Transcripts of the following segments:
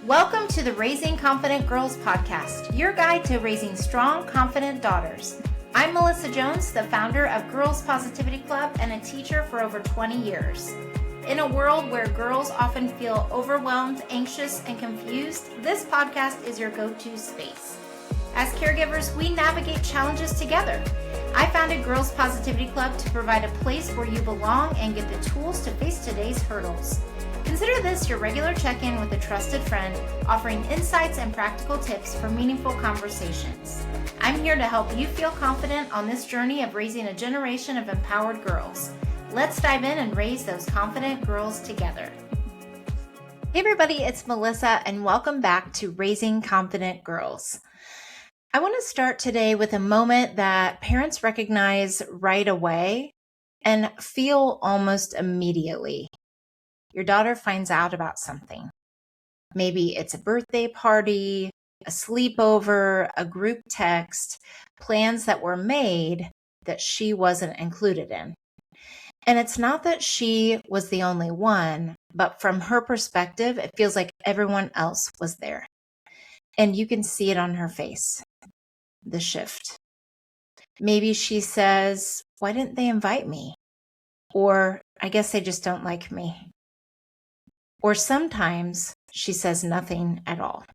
Welcome to the Raising Confident Girls podcast, your guide to raising strong, confident daughters. I'm Melissa Jones, the founder of Girls Positivity Club and a teacher for over 20 years. In a world where girls often feel overwhelmed, anxious, and confused, this podcast is your go-to space. As caregivers, we navigate challenges together. I founded Girls Positivity Club to provide a place where you belong and get the tools to face today's hurdles. Consider this your regular check-in with a trusted friend, offering insights and practical tips for meaningful conversations. I'm here to help you feel confident on this journey of raising a generation of empowered girls. Let's dive in and raise those confident girls together. Hey everybody, it's Melissa and welcome back to Raising Confident Girls. I want to start today with a moment that parents recognize right away and feel almost immediately. Your daughter finds out about something. Maybe it's a birthday party, a sleepover, a group text, plans that were made that she wasn't included in. And it's not that she was the only one, but from her perspective, it feels like everyone else was there. And you can see it on her face, the shift. Maybe she says, "Why didn't they invite me?" Or, "I guess they just don't like me." Or sometimes she says nothing at all.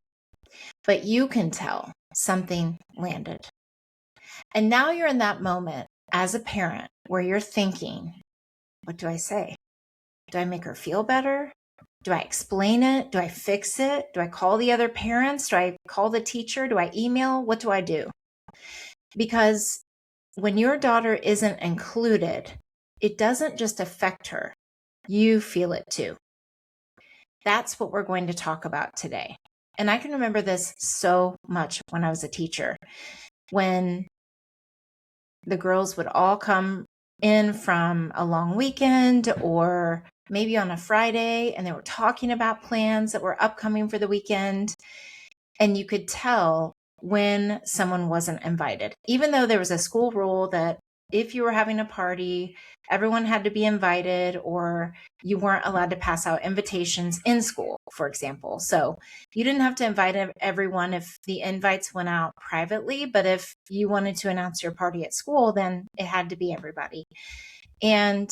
But you can tell something landed. And now you're in that moment as a parent where you're thinking, what do I say? Do I make her feel better? Do I explain it? Do I fix it? Do I call the other parents? Do I call the teacher? Do I email? What do I do? Because when your daughter isn't included, it doesn't just affect her. You feel it too. That's what we're going to talk about today. And I can remember this so much when I was a teacher, when the girls would all come in from a long weekend or maybe on a Friday, and they were talking about plans that were upcoming for the weekend. And you could tell when someone wasn't invited, even though there was a school rule that if you were having a party, everyone had to be invited, or you weren't allowed to pass out invitations in school, for example. So you didn't have to invite everyone if the invites went out privately, but if you wanted to announce your party at school, then it had to be everybody. And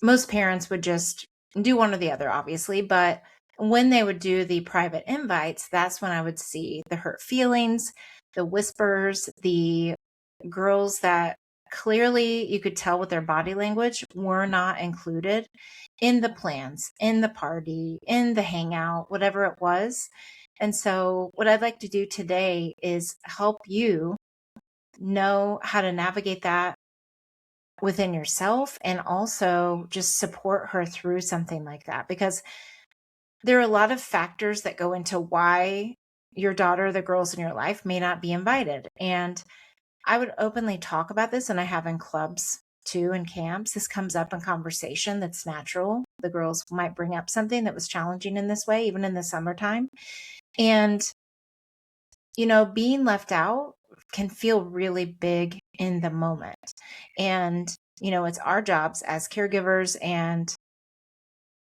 most parents would just do one or the other, obviously, but when they would do the private invites, that's when I would see the hurt feelings, the whispers, the girls that clearly you could tell with their body language were not included in the plans, in the party, in the hangout, whatever it was. And so what I'd like to do today is help you know how to navigate that within yourself and also just support her through something like that, because there are a lot of factors that go into why your daughter, the girls in your life, may not be invited. And I would openly talk about this, and I have in clubs too, in camps. This comes up in conversation that's natural. The girls might bring up something that was challenging in this way, even in the summertime. And, being left out can feel really big in the moment. And, it's our jobs as caregivers and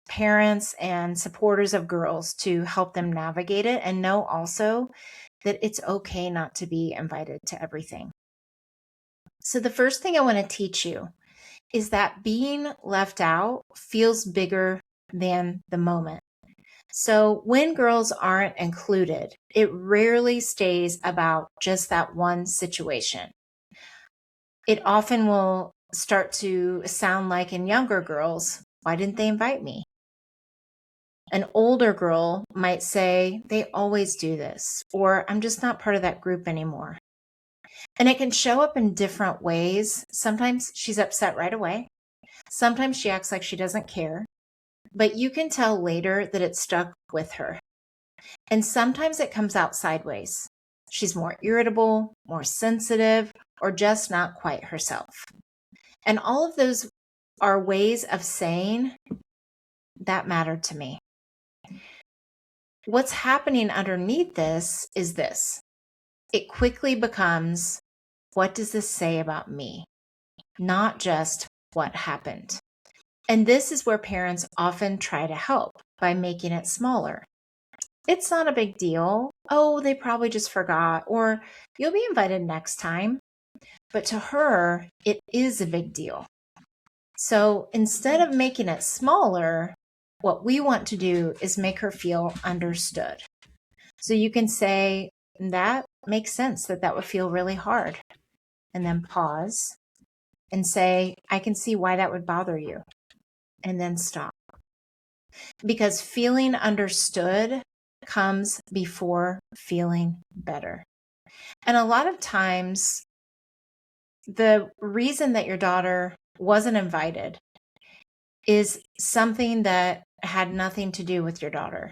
parents and supporters of girls to help them navigate it and know also that it's okay not to be invited to everything. So the first thing I want to teach you is that being left out feels bigger than the moment. So when girls aren't included, it rarely stays about just that one situation. It often will start to sound like in younger girls, "Why didn't they invite me?" An older girl might say, "They always do this," or "I'm just not part of that group anymore." And it can show up in different ways. Sometimes she's upset right away. Sometimes she acts like she doesn't care, but you can tell later that it stuck with her. And sometimes it comes out sideways. She's more irritable, more sensitive, or just not quite herself. And all of those are ways of saying, "That mattered to me." What's happening underneath this is this. It quickly becomes, what does this say about me? Not just what happened. And this is where parents often try to help by making it smaller. It's not a big deal. Oh, they probably just forgot, or you'll be invited next time. But to her, it is a big deal. So instead of making it smaller, what we want to do is make her feel understood. So you can say, that makes sense that that would feel really hard. And then pause and say, I can see why that would bother you. And then stop. Because feeling understood comes before feeling better. And a lot of times, the reason that your daughter wasn't invited is something that had nothing to do with your daughter.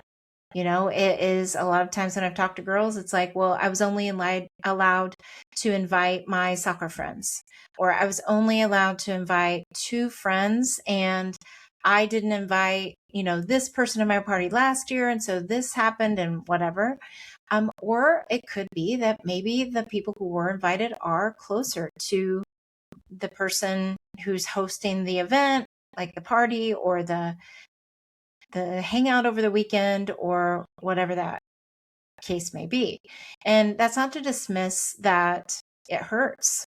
You know, it is a lot of times when I've talked to girls, it's like, well, I was only allowed to invite my soccer friends, or I was only allowed to invite 2 friends, and I didn't invite, this person to my party last year. And so this happened and whatever. Or it could be that maybe the people who were invited are closer to the person who's hosting the event, like the party or the hangout over the weekend or whatever that case may be. And that's not to dismiss that it hurts.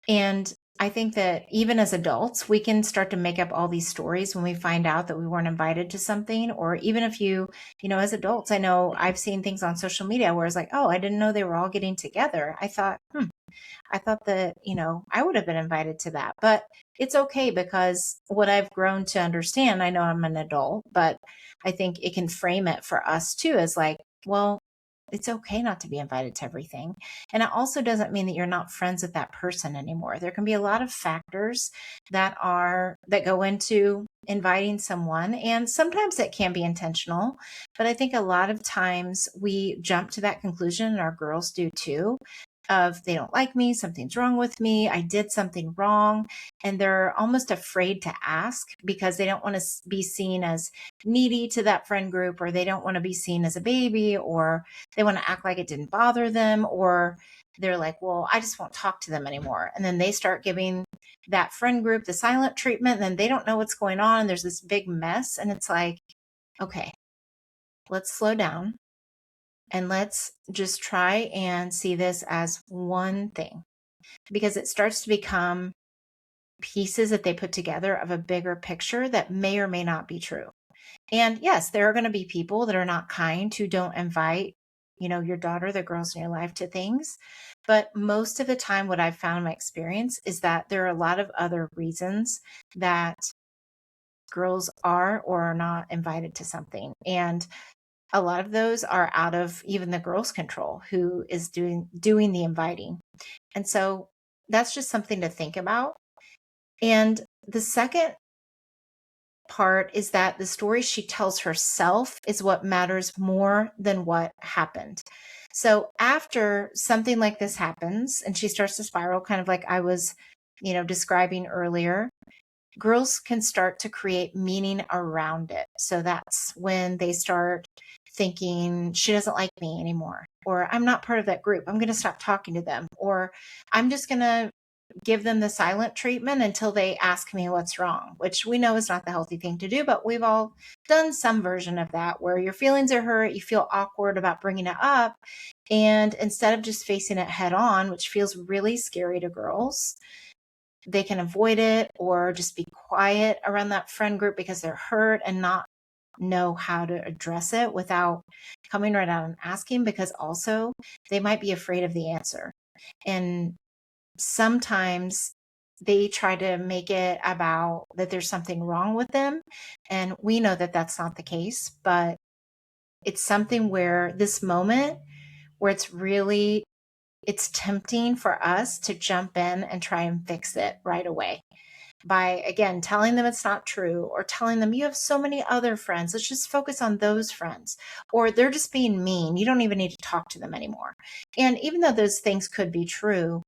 And I think that even as adults, we can start to make up all these stories when we find out that we weren't invited to something. Or even if as adults, I know I've seen things on social media where it's like, oh, I didn't know they were all getting together. I thought that, I would have been invited to that. But it's okay, because what I've grown to understand, I know I'm an adult, but I think it can frame it for us too as like, well, it's okay not to be invited to everything. And it also doesn't mean that you're not friends with that person anymore. There can be a lot of factors that go into inviting someone. And sometimes it can be intentional, but I think a lot of times we jump to that conclusion, and our girls do too, of they don't like me, something's wrong with me, I did something wrong. And they're almost afraid to ask because they don't want to be seen as needy to that friend group, or they don't want to be seen as a baby, or they want to act like it didn't bother them, or they're like, well, I just won't talk to them anymore. And then they start giving that friend group the silent treatment, and then they don't know what's going on. And there's this big mess. And it's like, okay, let's slow down. And let's just try and see this as one thing, because it starts to become pieces that they put together of a bigger picture that may or may not be true. And yes, there are going to be people that are not kind, who don't invite, your daughter, the girls in your life, to things. But most of the time, what I've found in my experience is that there are a lot of other reasons that girls are or are not invited to something. And a lot of those are out of even the girls' control, who is doing the inviting. And so that's just something to think about. And the second part is that the story she tells herself is what matters more than what happened. So after something like this happens and she starts to spiral, kind of like I was, describing earlier, girls can start to create meaning around it. So that's when they start thinking, she doesn't like me anymore, or I'm not part of that group, I'm going to stop talking to them, or I'm just going to give them the silent treatment until they ask me what's wrong, which we know is not the healthy thing to do, but we've all done some version of that, where your feelings are hurt, you feel awkward about bringing it up, and instead of just facing it head on, which feels really scary to girls, they can avoid it or just be quiet around that friend group because they're hurt and not know how to address it without coming right out and asking, because also they might be afraid of the answer. And sometimes they try to make it about that there's something wrong with them. And we know that that's not the case, but it's something where this moment where it's tempting for us to jump in and try and fix it right away by, again, telling them it's not true, or telling them you have so many other friends, let's just focus on those friends, or they're just being mean, you don't even need to talk to them anymore. And even though those things could be true,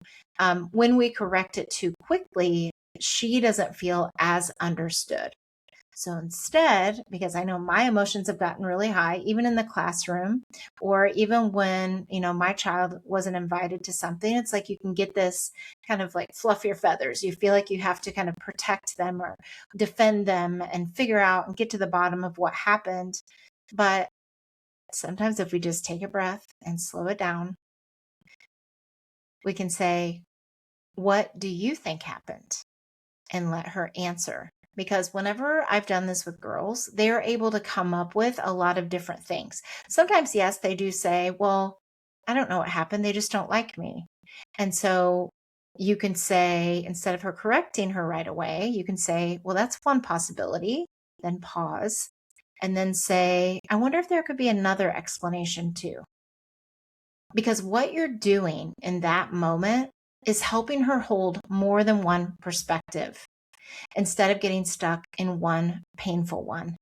when we correct it too quickly, she doesn't feel as understood. So instead, because I know my emotions have gotten really high, even in the classroom, or even when, my child wasn't invited to something, it's like you can get this kind of like fluff your feathers. You feel like you have to kind of protect them or defend them and figure out and get to the bottom of what happened. But sometimes if we just take a breath and slow it down, we can say, what do you think happened? And let her answer. Because whenever I've done this with girls, they're able to come up with a lot of different things. Sometimes, yes, they do say, well, I don't know what happened. They just don't like me. And so you can say, instead of her correcting her right away, you can say, well, that's one possibility. Then pause and then say, I wonder if there could be another explanation too. Because what you're doing in that moment is helping her hold more than one perspective instead of getting stuck in one painful one.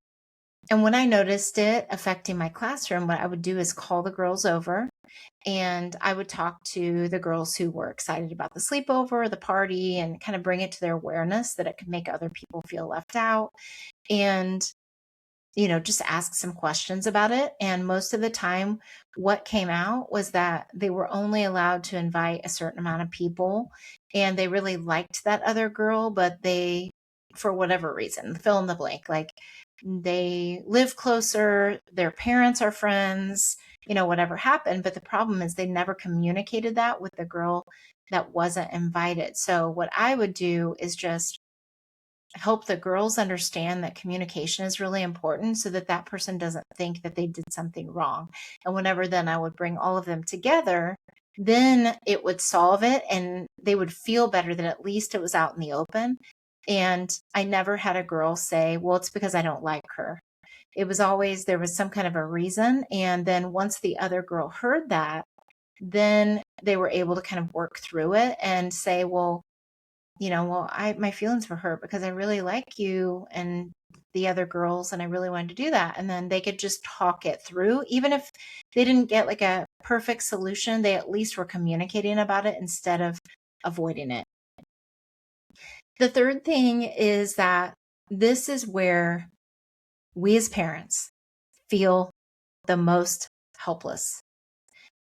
And when I noticed it affecting my classroom, what I would do is call the girls over and I would talk to the girls who were excited about the sleepover, the party, and kind of bring it to their awareness that it could make other people feel left out. And just ask some questions about it. And most of the time, what came out was that they were only allowed to invite a certain amount of people. And they really liked that other girl, but they, for whatever reason, fill in the blank, like they live closer, their parents are friends, whatever happened. But the problem is they never communicated that with the girl that wasn't invited. So what I would do is just help the girls understand that communication is really important so that that person doesn't think that they did something wrong. And whenever then I would bring all of them together, then it would solve it and they would feel better that at least it was out in the open. And I never had a girl say, well, it's because I don't like her. It was always, there was some kind of a reason. And then once the other girl heard that, then they were able to kind of work through it and say, well, my feelings for her because I really like you and the other girls and I really wanted to do that. And then they could just talk it through. Even if they didn't get like a perfect solution, they at least were communicating about it instead of avoiding it. The third thing is that this is where we as parents feel the most helpless.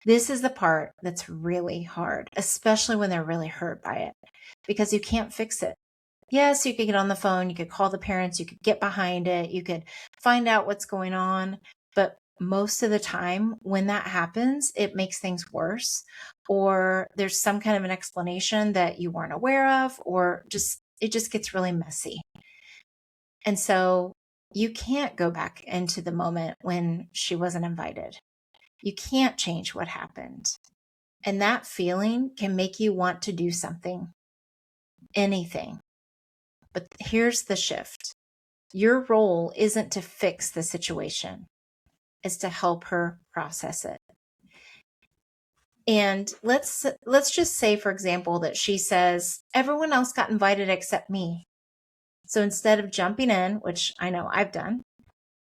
This is the part that's really hard, especially when they're really hurt by it, because you can't fix it. Yes, you could get on the phone, you could call the parents, you could get behind it, you could find out what's going on. But most of the time when that happens, it makes things worse, or there's some kind of an explanation that you weren't aware of, or it just gets really messy. And so you can't go back into the moment when she wasn't invited. You can't change what happened. And that feeling can make you want to do something, anything. But here's the shift. Your role isn't to fix the situation. It's to help her process it. And let's just say, for example, that she says, everyone else got invited except me. So instead of jumping in, which I know I've done,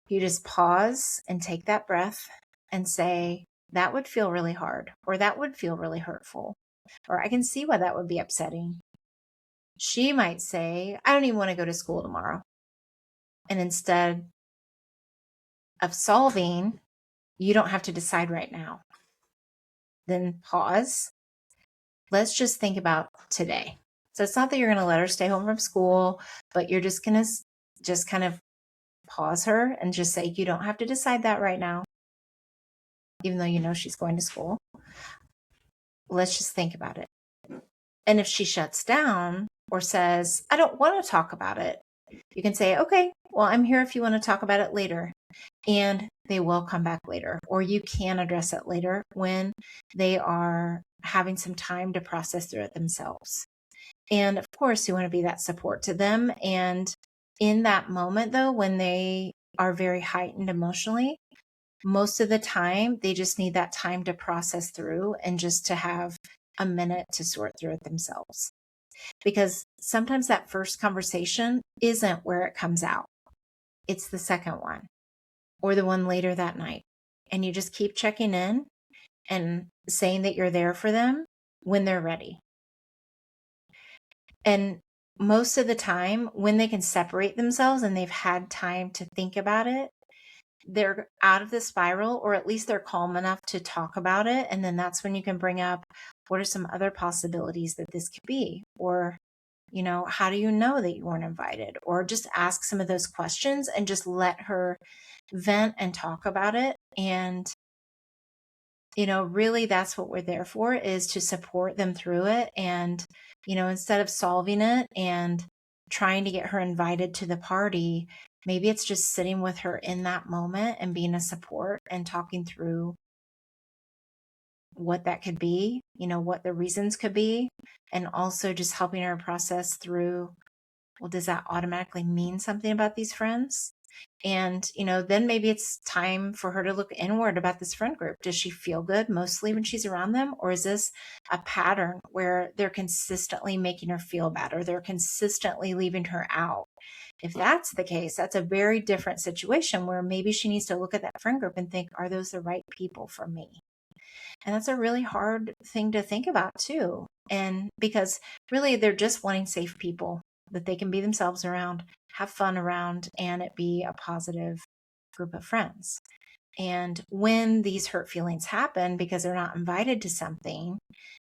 you just pause and take that breath and say, that would feel really hard, or that would feel really hurtful, or I can see why that would be upsetting. She might say, I don't even want to go to school tomorrow. And instead of solving, you don't have to decide right now. Then pause. Let's just think about today. So it's not that you're going to let her stay home from school, but you're just going to just kind of pause her and just say, you don't have to decide that right now, even though she's going to school. Let's just think about it. And if she shuts down or says, I don't want to talk about it, you can say, okay, well, I'm here if you want to talk about it later. And they will come back later, or you can address it later when they are having some time to process through it themselves. And of course, you want to be that support to them. And in that moment, though, when they are very heightened emotionally, most of the time, they just need that time to process through and just to have a minute to sort through it themselves. Because sometimes that first conversation isn't where it comes out. It's the second one or the one later that night. And you just keep checking in and saying that you're there for them when they're ready. And most of the time, when they can separate themselves and they've had time to think about it, they're out of the spiral, or at least they're calm enough to talk about it. And then that's when you can bring up, what are some other possibilities that this could be? Or, how do you know that you weren't invited? Or just ask some of those questions and just let her vent and talk about it. And, really that's what we're there for, is to support them through it. And, instead of solving it and trying to get her invited to the party, maybe it's just sitting with her in that moment and being a support and talking through what that could be, what the reasons could be, and also just helping her process through, well, does that automatically mean something about these friends? And, then maybe it's time for her to look inward about this friend group. Does she feel good mostly when she's around them? Or is this a pattern where they're consistently making her feel bad, or they're consistently leaving her out? If that's the case, that's a very different situation where maybe she needs to look at that friend group and think, are those the right people for me? And that's a really hard thing to think about too. And because really they're just wanting safe people that they can be themselves around, have fun around, and it be a positive group of friends. And when these hurt feelings happen because they're not invited to something,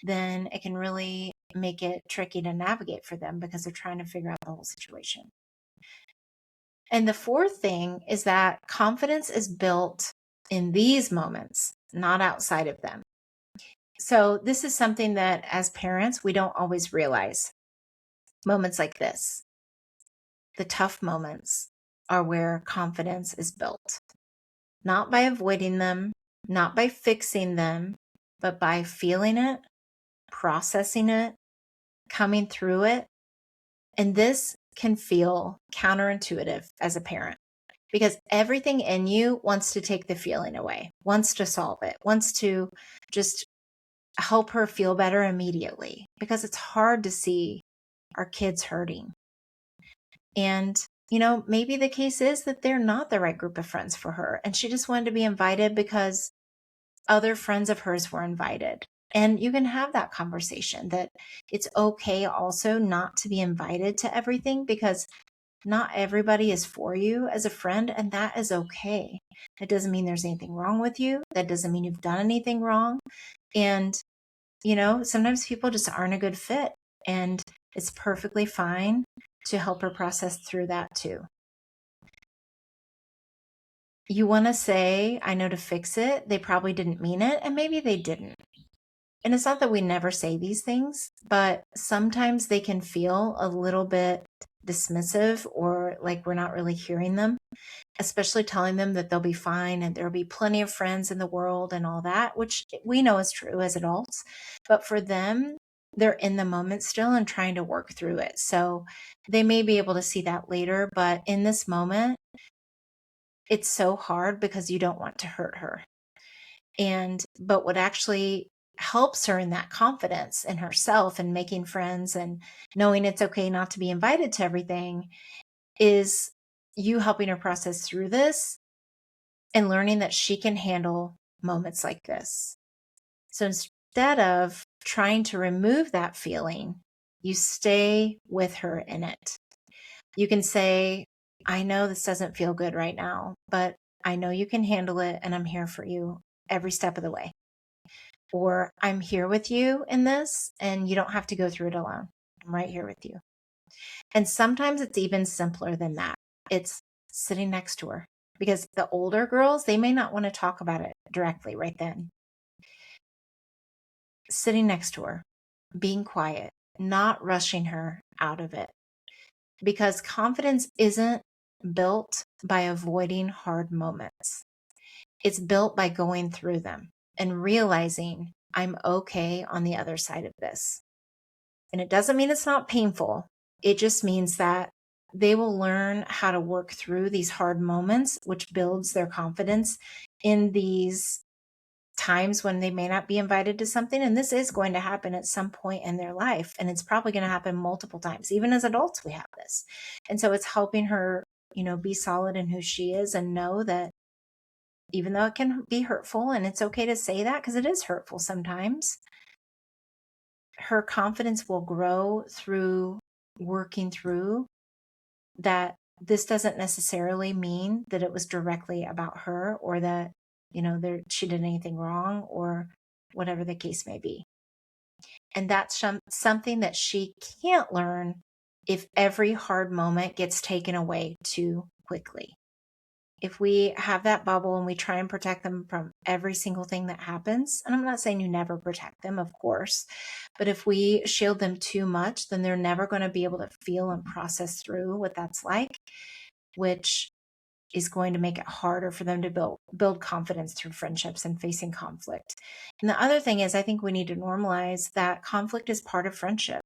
then it can really make it tricky to navigate for them because they're trying to figure out the whole situation. And the fourth thing is that confidence is built in these moments, not outside of them. So this is something that as parents, we don't always realize. Moments like this, the tough moments, are where confidence is built. Not by avoiding them, not by fixing them, but by feeling it, processing it, coming through it. And this can feel counterintuitive as a parent, because everything in you wants to take the feeling away, wants to solve it, wants to just help her feel better immediately, because it's hard to see our kids hurting. And, maybe the case is that they're not the right group of friends for her, and she just wanted to be invited because other friends of hers were invited. And you can have that conversation that it's okay also not to be invited to everything, because not everybody is for you as a friend, and that is okay. That doesn't mean there's anything wrong with you. That doesn't mean you've done anything wrong. And, sometimes people just aren't a good fit, and it's perfectly fine to help her process through that too. You want to say, I know to fix it. They probably didn't mean it, and maybe they didn't. And it's not that we never say these things, but sometimes they can feel a little bit dismissive, or like we're not really hearing them, especially telling them that they'll be fine and there'll be plenty of friends in the world and all that, which we know is true as adults. But for them, they're in the moment still and trying to work through it. So they may be able to see that later, but in this moment, it's so hard because you don't want to hurt her. But what actually helps her in that confidence in herself and making friends and knowing it's okay not to be invited to everything is you helping her process through this and learning that she can handle moments like this. So instead of trying to remove that feeling, you stay with her in it. You can say, I know this doesn't feel good right now, but I know you can handle it, and I'm here for you every step of the way. Or I'm here with you in this, and you don't have to go through it alone. I'm right here with you. And sometimes it's even simpler than that. It's sitting next to her, because the older girls, they may not want to talk about it directly right then. Sitting next to her, being quiet, not rushing her out of it. Because confidence isn't built by avoiding hard moments. It's built by going through them and realizing I'm okay on the other side of this. And it doesn't mean it's not painful. It just means that they will learn how to work through these hard moments, which builds their confidence in these times when they may not be invited to something. And this is going to happen at some point in their life. And it's probably going to happen multiple times. Even as adults, we have this. And so it's helping her, be solid in who she is and know that even though it can be hurtful, and it's okay to say that because it is hurtful sometimes, her confidence will grow through working through that. This doesn't necessarily mean that it was directly about her, or that, she did anything wrong, or whatever the case may be. And that's something that she can't learn if every hard moment gets taken away too quickly. if we have that bubble and we try and protect them from every single thing that happens, and I'm not saying you never protect them, of course, but if we shield them too much, then they're never going to be able to feel and process through what that's like, which is going to make it harder for them to build confidence through friendships and facing conflict. And the other thing is, I think we need to normalize that conflict is part of friendship.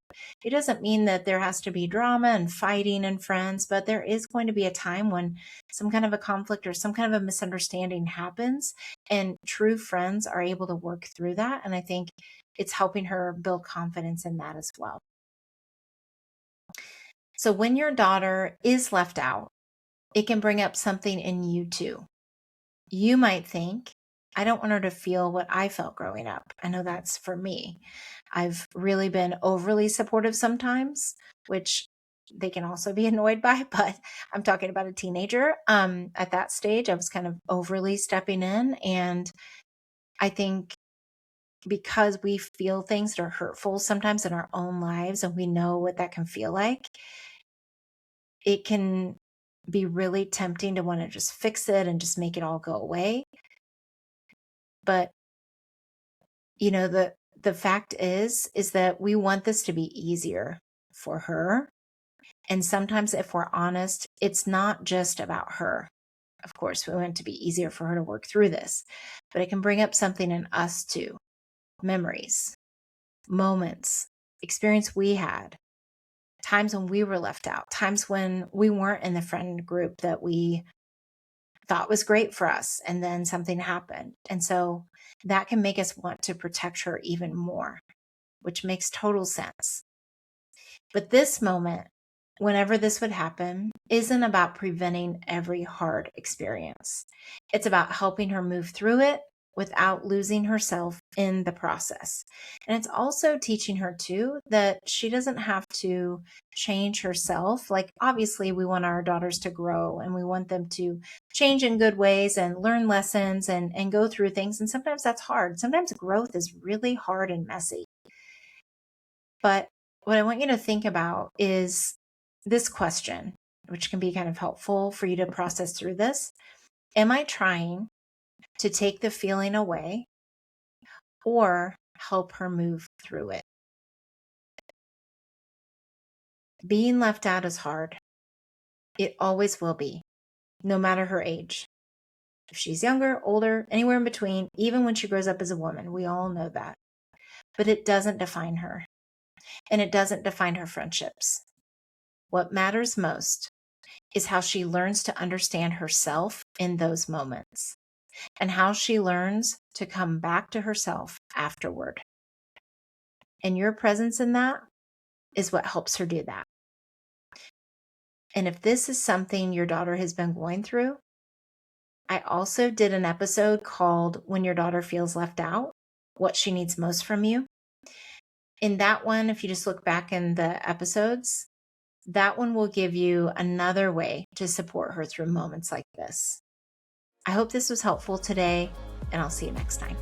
It doesn't mean that there has to be drama and fighting and friends, but there is going to be a time when some kind of a conflict or some kind of a misunderstanding happens, and true friends are able to work through that. And I think it's helping her build confidence in that as well. So when your daughter is left out, it can bring up something in you too. You might think, I don't want her to feel what I felt growing up. I know that's for me. I've really been overly supportive sometimes, which they can also be annoyed by, but I'm talking about a teenager. At that stage, I was kind of overly stepping in. And I think because we feel things that are hurtful sometimes in our own lives, and we know what that can feel like, it can be really tempting to want to just fix it and just make it all go away. But, you know, the fact is that we want this to be easier for her. And sometimes if we're honest, it's not just about her. Of course, we want it to be easier for her to work through this, but it can bring up something in us too. Memories, moments, experience we had, times when we were left out, times when we weren't in the friend group that we thought was great for us, and then something happened. And so that can make us want to protect her even more, which makes total sense. But this moment, whenever this would happen, isn't about preventing every hard experience. It's about helping her move through it without losing herself in the process. And it's also teaching her too that she doesn't have to change herself. Like, obviously we want our daughters to grow and we want them to change in good ways and learn lessons and go through things. And sometimes that's hard. Sometimes growth is really hard and messy. But what I want you to think about is this question, which can be kind of helpful for you to process through this. Am I trying to take the feeling away or help her move through it? Being left out is hard. It always will be, no matter her age. If she's younger, older, anywhere in between, even when she grows up as a woman, we all know that. But it doesn't define her, and it doesn't define her friendships. What matters most is how she learns to understand herself in those moments, and how she learns to come back to herself afterward. And your presence in that is what helps her do that. And if this is something your daughter has been going through, I also did an episode called When Your Daughter Feels Left Out, What She Needs Most from You. In that one, if you just look back in the episodes, that one will give you another way to support her through moments like this. I hope this was helpful today, and I'll see you next time.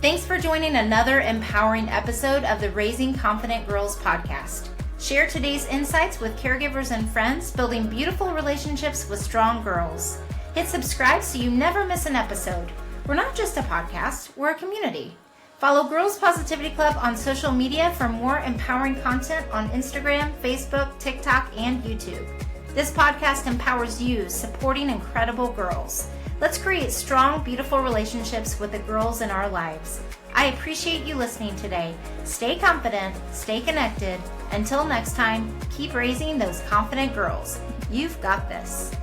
Thanks for joining another empowering episode of the Raising Confident Girls podcast. Share today's insights with caregivers and friends, building beautiful relationships with strong girls. Hit subscribe so you never miss an episode. We're not just a podcast, we're a community. Follow Girls Positivity Club on social media for more empowering content on Instagram, Facebook, TikTok, and YouTube. This podcast empowers you, supporting incredible girls. Let's create strong, beautiful relationships with the girls in our lives. I appreciate you listening today. Stay confident, stay connected. Until next time, keep raising those confident girls. You've got this.